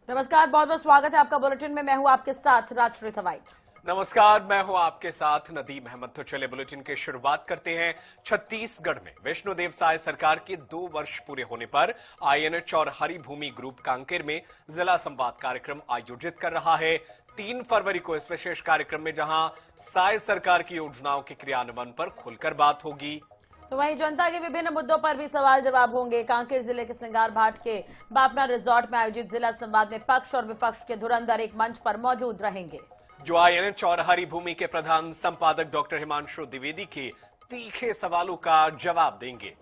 नमस्कार, बहुत बहुत स्वागत है आपका बुलेटिन में। मैं हूं आपके साथ राजश्री थवाइट। नमस्कार, मैं हूं आपके साथ नदीम अहमद। तो चले बुलेटिन की शुरुआत करते हैं। छत्तीसगढ़ में विष्णुदेव साय सरकार के 2 वर्ष पूरे होने पर आईएनएच और हरिभूमि ग्रुप कांकेर में जिला संवाद कार्यक्रम आयोजित कर रहा है। 3 फरवरी को इस विशेष कार्यक्रम में जहां साय सरकार की योजनाओं के क्रियान्वयन पर खुलकर बात होगी, तो वहीं जनता के विभिन्न मुद्दों पर भी सवाल जवाब होंगे। कांकेर जिले के सिंगार भाट के बापना रिजॉर्ट में आयोजित जिला संवाद में पक्ष और विपक्ष के धुरंधर एक मंच पर मौजूद रहेंगे। जो आईएनएच और हरिभूमि के प्रधान संपादक डॉक्टर हिमांशु द्विवेदी के तीखे सवालों का जवाब देंगे।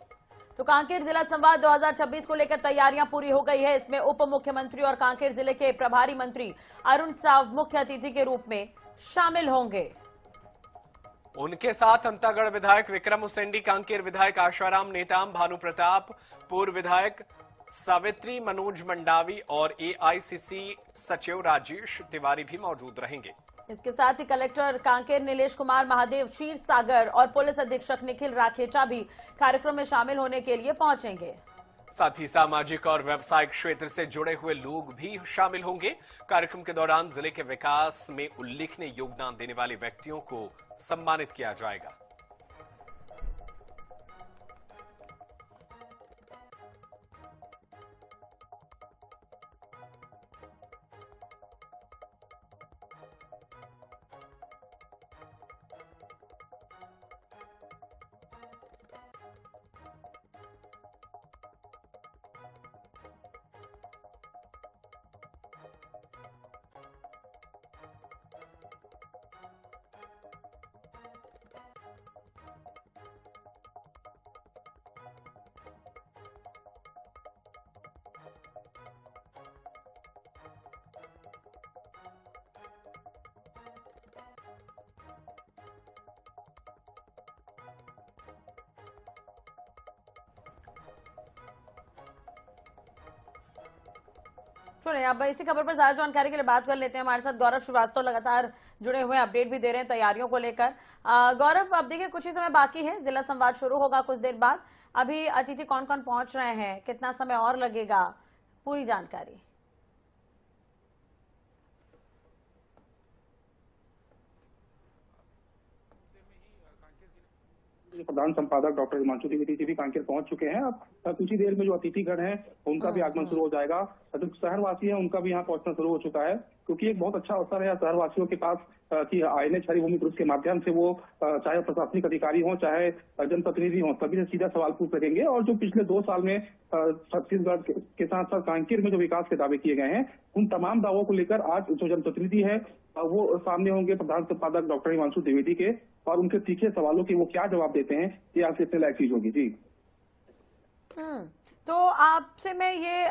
तो कांकेर जिला संवाद 2026 को लेकर तैयारियां पूरी हो गई है। इसमें उप मुख्यमंत्री और कांकेर जिले के प्रभारी मंत्री अरुण साव मुख्य अतिथि के रूप में शामिल होंगे। उनके साथ अंतागढ़ विधायक विक्रम उसेंडी, कांकेर विधायक आशाराम नेताम, भानु प्रताप, पूर्व विधायक सावित्री मनोज मंडावी और एआईसीसी सचिव राजेश तिवारी भी मौजूद रहेंगे। इसके साथ ही कलेक्टर कांकेर नीलेश कुमार महादेव क्षीर सागर और पुलिस अधीक्षक निखिल राखेचा भी कार्यक्रम में शामिल होने के लिए पहुंचेंगे। साथ ही सामाजिक और व्यवसायिक क्षेत्र से जुड़े हुए लोग भी शामिल होंगे। कार्यक्रम के दौरान जिले के विकास में उल्लेखनीय योगदान देने वाले व्यक्तियों को सम्मानित किया जाएगा। चलिए अब इसी खबर पर ज्यादा जानकारी के लिए बात कर लेते हैं। हमारे साथ गौरव श्रीवास्तव लगातार जुड़े हुए अपडेट भी दे रहे हैं तैयारियों को लेकर। गौरव, अब देखिए कुछ ही समय बाकी है, जिला संवाद शुरू होगा कुछ देर बाद। अभी अतिथि कौन कौन पहुंच रहे हैं, कितना समय और लगेगा, पूरी जानकारी। प्रधान संपादक डॉक्टर हिमांशु द्विवेदी जी भी कांकेर पहुंच चुके हैं। अब कुछ ही देर में जो अतिथिगण हैं उनका भी आगमन शुरू हो जाएगा। जो शहरवासी हैं उनका भी यहाँ पहुंचना शुरू हो चुका है, क्योंकि एक बहुत अच्छा अवसर है शहरवासियों के पास कि आईएनएच हरिभूमि ग्रुप के माध्यम से वो चाहे प्रशासनिक अधिकारी हों चाहे जनप्रतिनिधि हों, सभी से सीधा सवाल पूछ सकेंगे। और जो पिछले 2 साल में छत्तीसगढ़ के साथ साथ कांकेर में जो विकास के दावे किए गए हैं, उन तमाम दावों को लेकर आज जो जनप्रतिनिधि है वो सामने होंगे प्रधान संपादक डॉक्टर हिमांशु द्विवेदी के, और उनके तीखे सवालों के वो क्या जवाब देते हैं ये आपसे इतने लायक चीज होगी। जी तो आपसे मैं ये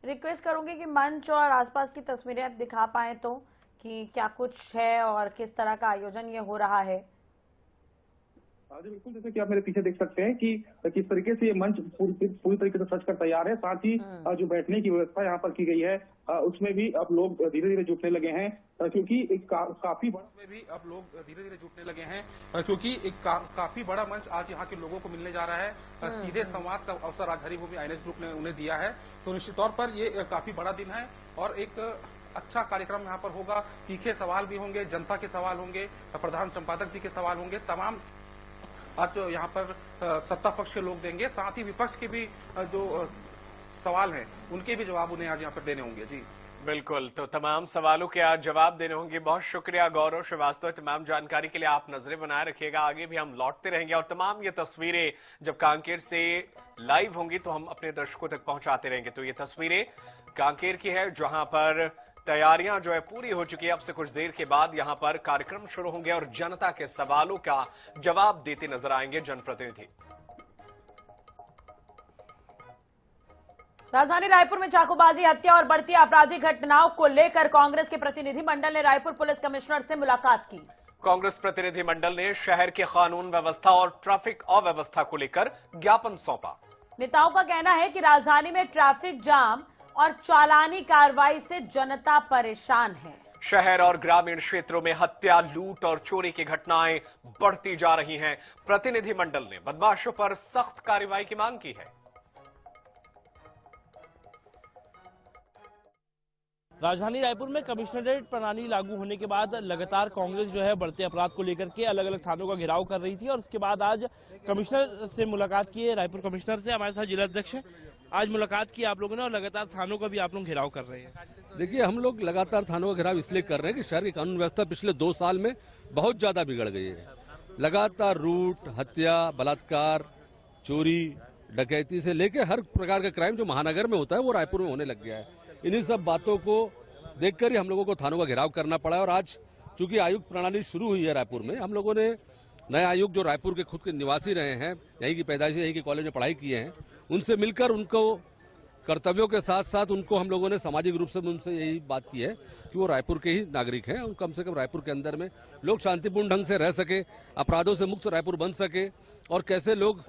रिक्वेस्ट करूंगी कि मंच और आसपास की तस्वीरें आप दिखा पाए तो, कि क्या कुछ है और किस तरह का आयोजन ये हो रहा है। जी बिल्कुल, जैसे कि आप मेरे पीछे देख सकते हैं कि किस तरीके से ये मंच पूरी तरीके से सज कर तैयार है। साथ ही जो बैठने की व्यवस्था यहाँ पर की गई है उसमें भी अब लोग धीरे धीरे जुटने लगे हैं, क्योंकि एक काफी काफी बड़ा मंच आज यहाँ के लोगों को मिलने जा रहा है। सीधे संवाद का अवसर आज हरिभूमि आईएनएच ग्रुप ने उन्हें दिया है, तो निश्चित तौर पर ये काफी बड़ा दिन है और एक अच्छा कार्यक्रम यहाँ पर होगा। तीखे सवाल भी होंगे, जनता के सवाल होंगे, प्रधान संपादक जी के सवाल होंगे, तमाम आज यहाँ पर सत्ता पक्ष के लोग देंगे। साथ ही विपक्ष के भी जो सवाल हैं उनके भी जवाब उन्हें आज यहाँ पर देने होंगे। जी बिल्कुल, तो तमाम सवालों के आज जवाब देने होंगे। बहुत शुक्रिया गौरव श्रीवास्तव, तमाम जानकारी के लिए। आप नजरें बनाए रखिएगा, आगे भी हम लौटते रहेंगे और तमाम ये तस्वीरें जब कांकेर से लाइव होंगी तो हम अपने दर्शकों तक पहुंचाते रहेंगे। तो ये तस्वीरें कांकेर की है जहां पर तैयारियां जो है पूरी हो चुकी है। अब से कुछ देर के बाद यहां पर कार्यक्रम शुरू होंगे और जनता के सवालों का जवाब देते नजर आएंगे जनप्रतिनिधि। राजधानी रायपुर में चाकूबाजी, हत्या और बढ़ती आपराधिक घटनाओं को लेकर कांग्रेस के प्रतिनिधि मंडल ने रायपुर पुलिस कमिश्नर से मुलाकात की। कांग्रेस प्रतिनिधि मंडल ने शहर के कानून व्यवस्था और ट्रैफिक अव्यवस्था को लेकर ज्ञापन सौंपा। नेताओं का कहना है कि राजधानी में ट्रैफिक जाम और चालानी कार्रवाई से जनता परेशान है। शहर और ग्रामीण क्षेत्रों में हत्या, लूट और चोरी की घटनाएं बढ़ती जा रही हैं। प्रतिनिधि मंडल ने बदमाशों पर सख्त कार्रवाई की मांग की है। राजधानी रायपुर में कमिश्नरेट प्रणाली लागू होने के बाद लगातार कांग्रेस जो है बढ़ते अपराध को लेकर के अलग अलग थानों का घेराव कर रही थी और उसके बाद आज कमिश्नर से मुलाकात की है। रायपुर कमिश्नर से हमारे साथ जिला अध्यक्ष है, आज मुलाकात की आप लोगों ने और लगातार थानों का भी आप लोग घेराव कर रहे हैं। देखिए, हम लोग लगातार थानों का घेराव इसलिए कर रहे हैं कि शहर की कानून व्यवस्था पिछले 2 साल में बहुत ज्यादा बिगड़ गई है। लगातार लूट, हत्या, बलात्कार, चोरी, डकैती से लेकर हर प्रकार का क्राइम जो महानगर में होता है वो रायपुर में होने लग गया है। इन्हीं सब बातों को देखकर ही हम लोगों को थानों का घेराव करना पड़ा है। और आज चूंकि आयुक्त प्रणाली शुरू हुई है रायपुर में, हम लोगों ने नए आयुक्त जो रायपुर के खुद के निवासी रहे हैं, यहीं की पैदाइशी, यहीं के कॉलेज में पढ़ाई किए हैं, उनसे मिलकर उनको कर्तव्यों के साथ साथ उनको हम लोगों ने सामाजिक रूप से उनसे यही बात की है कि वो रायपुर के ही नागरिक हैं। कम से कम रायपुर के अंदर में लोग शांतिपूर्ण ढंग से रह सके, अपराधों से मुक्त रायपुर बन सके और कैसे लोग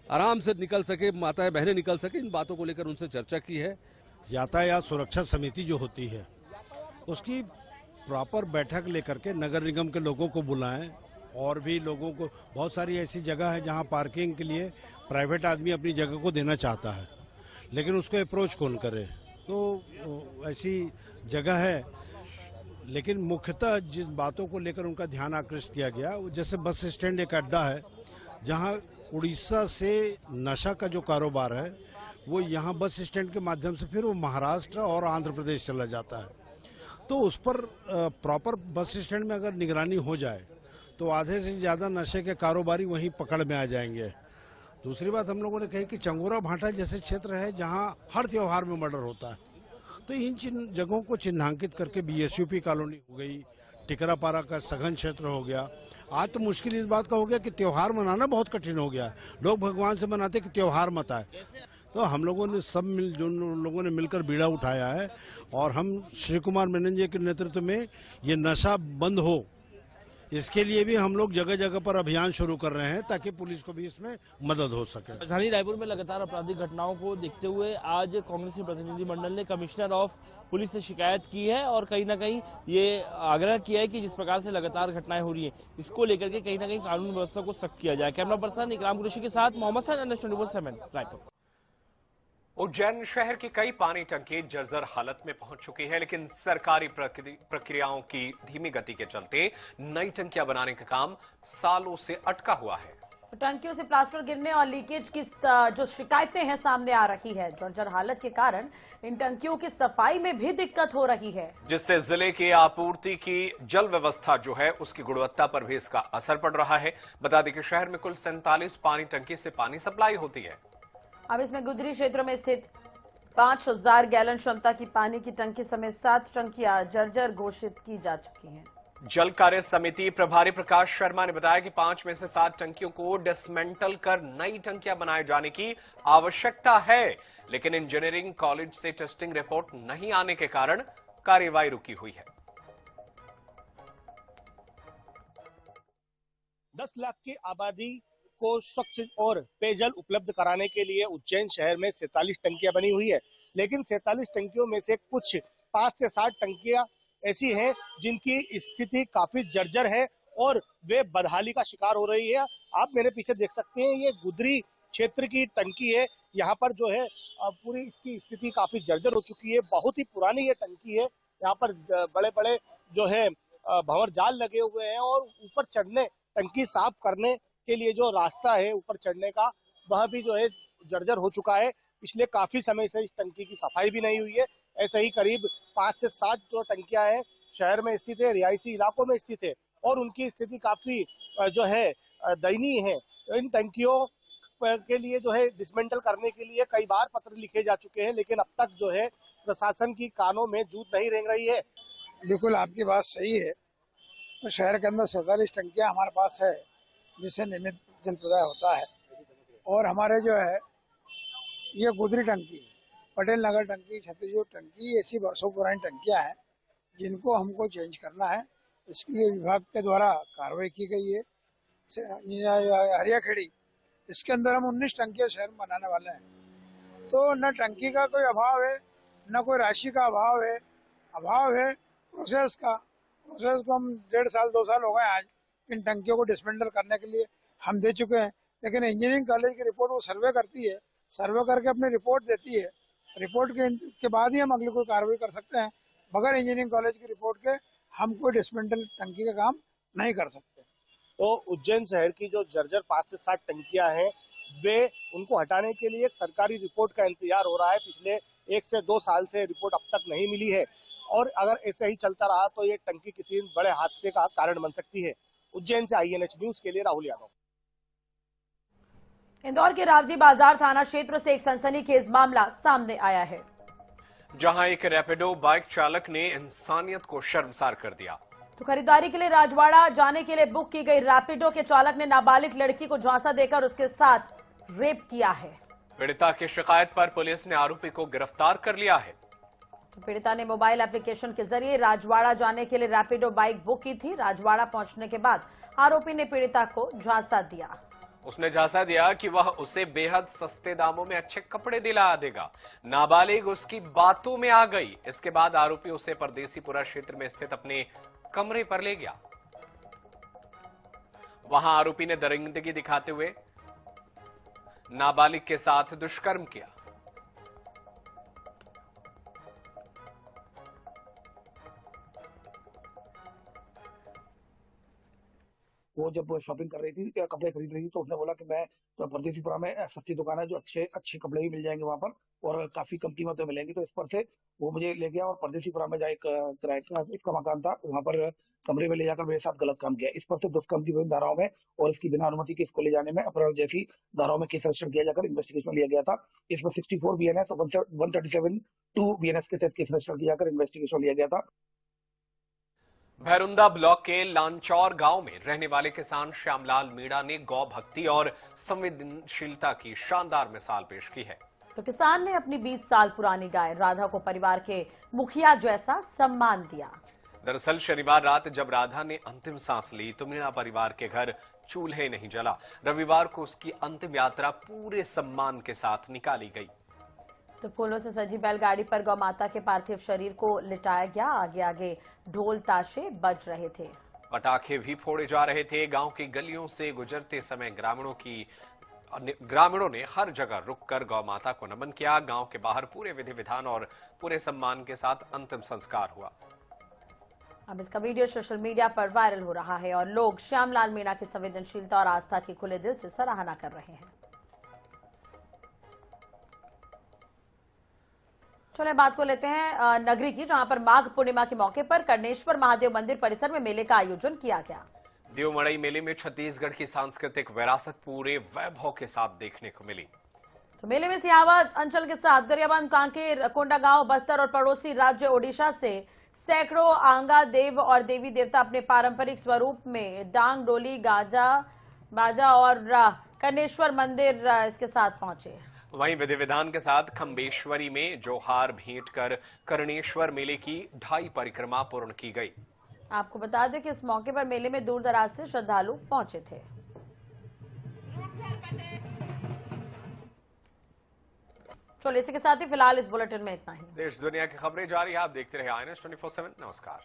आराम से निकल सके, माताएं बहनें निकल सके, इन बातों को लेकर उनसे चर्चा की है। यातायात सुरक्षा समिति जो होती है उसकी प्रॉपर बैठक लेकर के नगर निगम के लोगों को बुलाएं और भी लोगों को, बहुत सारी ऐसी जगह है जहां पार्किंग के लिए प्राइवेट आदमी अपनी जगह को देना चाहता है लेकिन उसको अप्रोच कौन करे, तो ऐसी जगह है। लेकिन मुख्यतः जिस बातों को लेकर उनका ध्यान आकृष्ट किया गया, जैसे बस स्टैंड एक अड्डा है जहां उड़ीसा से नशा का जो कारोबार है वो यहाँ बस स्टैंड के माध्यम से फिर वो महाराष्ट्र और आंध्र प्रदेश चला जाता है। तो उस पर प्रॉपर बस स्टैंड में अगर निगरानी हो जाए तो आधे से ज़्यादा नशे के कारोबारी वहीं पकड़ में आ जाएंगे। दूसरी बात हम लोगों ने कही कि चंगोरा भाटा जैसे क्षेत्र है जहां हर त्योहार में मर्डर होता है, तो इन जगहों को चिन्हांकित करके बीएसयूपी कॉलोनी हो गई, टिकरापारा का सघन क्षेत्र हो गया। आज तो मुश्किल इस बात का हो गया कि त्योहार मनाना बहुत कठिन हो गया है। लोग भगवान से मनाते कि त्योहार मत आए। तो हम लोगों ने जो लोगों ने मिलकर बीड़ा उठाया है और हम श्री कुमार मेनन जी के नेतृत्व में ये नशा बंद हो, इसके लिए भी हम लोग जगह जगह पर अभियान शुरू कर रहे हैं ताकि पुलिस को भी इसमें मदद हो सके। राजधानी रायपुर में लगातार आपराधिक घटनाओं को देखते हुए आज कांग्रेस के प्रतिनिधिमंडल ने कमिश्नर ऑफ पुलिस से शिकायत की है और कहीं ना कहीं ये आग्रह किया है कि जिस प्रकार से लगातार घटनाएं हो रही हैं इसको लेकर के कहीं ना कहीं कानून व्यवस्था को सख्त किया जाए। कैमरा पर्सन इकराम कुरैशी के साथ मोहम्मद सैन, NS24/7 रायपुर। उज्जैन शहर की कई पानी टंकी जर्जर हालत में पहुंच चुकी है, लेकिन सरकारी प्रक्रियाओं की धीमी गति के चलते नई टंकियां बनाने का काम सालों से अटका हुआ है। टंकियों से प्लास्टर गिरने और लीकेज की जो शिकायतें हैं सामने आ रही है। जर्जर हालत के कारण इन टंकियों की सफाई में भी दिक्कत हो रही है, जिससे जिले की आपूर्ति की जल व्यवस्था जो है उसकी गुणवत्ता पर भी इसका असर पड़ रहा है। बता दें कि शहर में कुल 47 पानी टंकी से पानी सप्लाई होती है। अब इसमें गुदरी क्षेत्र में स्थित 5000 गैलन क्षमता की पानी की टंकी समेत 7 टंकियां जर्जर घोषित की जा चुकी हैं। जल कार्य समिति प्रभारी प्रकाश शर्मा ने बताया कि 5 में से 7 टंकियों को डिसमेंटल कर नई टंकियां बनाए जाने की आवश्यकता है, लेकिन इंजीनियरिंग कॉलेज से टेस्टिंग रिपोर्ट नहीं आने के कारण कार्यवाही रुकी हुई है। 10 लाख की आबादी को स्वच्छ और पेयजल उपलब्ध कराने के लिए उज्जैन शहर में 47 टंकियां बनी हुई है, लेकिन 47 टंकियों में से कुछ 5 से 7 टंकियां ऐसी हैं जिनकी स्थिति काफी जर्जर है और वे बदहाली का शिकार हो रही है। आप मेरे पीछे देख सकते हैं, ये गुदरी क्षेत्र की टंकी है। यहाँ पर जो है पूरी इसकी स्थिति काफी जर्जर हो चुकी है। बहुत ही पुरानी ये टंकी है। यहाँ पर बड़े बड़े जो है भंवर जाल लगे हुए हैं और ऊपर चढ़ने, टंकी साफ करने के लिए जो रास्ता है ऊपर चढ़ने का, वह भी जो है जर्जर हो चुका है। पिछले काफी समय से इस टंकी की सफाई भी नहीं हुई है। ऐसे ही करीब 5 से 7 जो टंकियां हैं शहर में स्थित है, रिहायशी इलाकों में स्थित है और उनकी स्थिति काफी जो है दयनीय है। इन टंकियों के लिए जो है डिसमेंटल करने के लिए कई बार पत्र लिखे जा चुके हैं, लेकिन अब तक जो है प्रशासन की कानों में जूत नहीं रेंग रही है। बिल्कुल आपकी बात सही है। तो शहर के अंदर 47 टंकियां हमारे पास है जिससे नियमित जल प्रदाय होता है और हमारे जो है ये गुदरी टंकी, पटेल नगर टंकी, छत्तीसगढ़ टंकी, ऐसी वर्षों पुरानी टंकियां हैं जिनको हमको चेंज करना है। इसके लिए विभाग के द्वारा कार्रवाई की गई है। हरियाखेड़ी, इसके अंदर हम 19 टंकियां शहर में बनाने वाले हैं। तो न टंकी का कोई अभाव है, न कोई राशि का अभाव है, अभाव है प्रोसेस का। प्रोसेस को हम 1.5 साल 2 साल हो गए आज इन टंकियों को डिसमेंटल करने के लिए हम दे चुके हैं, लेकिन इंजीनियरिंग कॉलेज की रिपोर्ट वो सर्वे करती है, सर्वे करके अपनी रिपोर्ट देती है। रिपोर्ट के बाद ही हम अगली कोई कार्रवाई कर सकते हैं। बगैर इंजीनियरिंग कॉलेज की रिपोर्ट के हम कोई डिस्मेंटल टंकी का काम नहीं कर सकते। तो उज्जैन शहर की जो जर्जर 5 से 7 टंकियां हैं, वे उनको हटाने के लिए एक सरकारी रिपोर्ट का इंतजार हो रहा है। पिछले 1 से 2 साल से रिपोर्ट अब तक नहीं मिली है और अगर ऐसे ही चलता रहा तो ये टंकी किसी बड़े हादसे का कारण बन सकती है। उज्जैन से INH न्यूज के लिए राहुल यादव। इंदौर के रावजी बाजार थाना क्षेत्र से एक सनसनीखेज मामला सामने आया है, जहां एक रैपिडो बाइक चालक ने इंसानियत को शर्मसार कर दिया। तो खरीदारी के लिए राजवाड़ा जाने के लिए बुक की गई रैपिडो के चालक ने नाबालिग लड़की को झांसा देकर उसके साथ रेप किया है। पीड़िता की शिकायत पर पुलिस ने आरोपी को गिरफ्तार कर लिया है। तो पीड़िता ने मोबाइल एप्लीकेशन के जरिए राजवाड़ा जाने के लिए रैपिडो बाइक बुक की थी। राजवाड़ा पहुंचने के बाद आरोपी ने पीड़िता को झांसा दिया। उसने झांसा दिया कि वह उसे बेहद सस्ते दामों में अच्छे कपड़े दिला देगा। नाबालिग उसकी बातों में आ गई। इसके बाद आरोपी उसे परदेसीपुरा क्षेत्र में स्थित अपने कमरे पर ले गया। वहां आरोपी ने दरिंदगी दिखाते हुए नाबालिग के साथ दुष्कर्म किया। वो जब शॉपिंग कर रही थी, कपड़े खरीद रही थी, तो उसने बोला कि मैं तो परदेसीपुरा में सस्ती दुकान है जो अच्छे कपड़े भी मिल जाएंगे वहां पर और काफी कम कीमत में मिलेंगे। तो इस पर से वो मुझे ले गया और परदेसीपुरा में एक किराए का इसका मकान था, वहां पर कमरे में ले जाकर मेरे साथ गलत काम किया। इस पर से दुष्कर्म की विभिन्न धाराओं में और इसकी बिना अनुमति के इसको ले जाने में अपराध जैसी धाराओं में केस रजिस्टर किया जाकर इन्वेस्टिगेशन लिया गया था। इसमें 64 BNS और 137(2) BNS के तहत केस रजिस्टर किया जाकर इन्वेस्टिगेशन लिया गया था। भैरुंदा ब्लॉक के लांचौर गांव में रहने वाले किसान श्यामलाल मीणा ने गौ भक्ति और संवेदनशीलता की शानदार मिसाल पेश की है। तो किसान ने अपनी 20 साल पुरानी गाय राधा को परिवार के मुखिया जैसा सम्मान दिया। दरअसल शनिवार रात जब राधा ने अंतिम सांस ली तो मीणा परिवार के घर चूल्हे नहीं जला। रविवार को उसकी अंतिम यात्रा पूरे सम्मान के साथ निकाली गई। तो फूलों से सजी बैलगाड़ी पर गौ माता के पार्थिव शरीर को लिटाया गया। आगे आगे ढोल ताशे बज रहे थे, पटाखे भी फोड़े जा रहे थे। गांव की गलियों से गुजरते समय ग्रामीणों ने हर जगह रुककर गौ माता को नमन किया। गांव के बाहर पूरे विधि विधान और पूरे सम्मान के साथ अंतिम संस्कार हुआ। अब इसका वीडियो सोशल मीडिया पर वायरल हो रहा है और लोग श्यामलाल मीणा की संवेदनशीलता और आस्था की खुले दिल से सराहना कर रहे हैं। चलिए बात को लेते हैं नगरी की, जहां पर माघ पूर्णिमा के मौके पर कर्णेश्वर महादेव मंदिर परिसर में मेले का आयोजन किया गया। देवमड़ई मेले में छत्तीसगढ़ की सांस्कृतिक विरासत पूरे वैभव के साथ देखने को मिली। तो मेले में सियावा अंचल के साथ गरियाबंद, कांकेर, कोंडागांव, बस्तर और पड़ोसी राज्य ओडिशा से सैकड़ों आंगा देव और देवी देवता अपने पारंपरिक स्वरूप में डांग, डोली, गाजा, बाजा और कर्णेश्वर मंदिर इसके साथ पहुंचे। वहीं विधि विधान के साथ खंबेश्वरी में जोहार भेंट कर कर्णेश्वर मेले की 2.5 परिक्रमा पूर्ण की गई। आपको बता दें कि इस मौके पर मेले में दूर दराज से श्रद्धालु पहुंचे थे। चलिए इसी के साथ ही फिलहाल इस बुलेटिन में इतना ही। देश दुनिया की खबरें जारी है, आप देखते रहे INH 24/7। नमस्कार।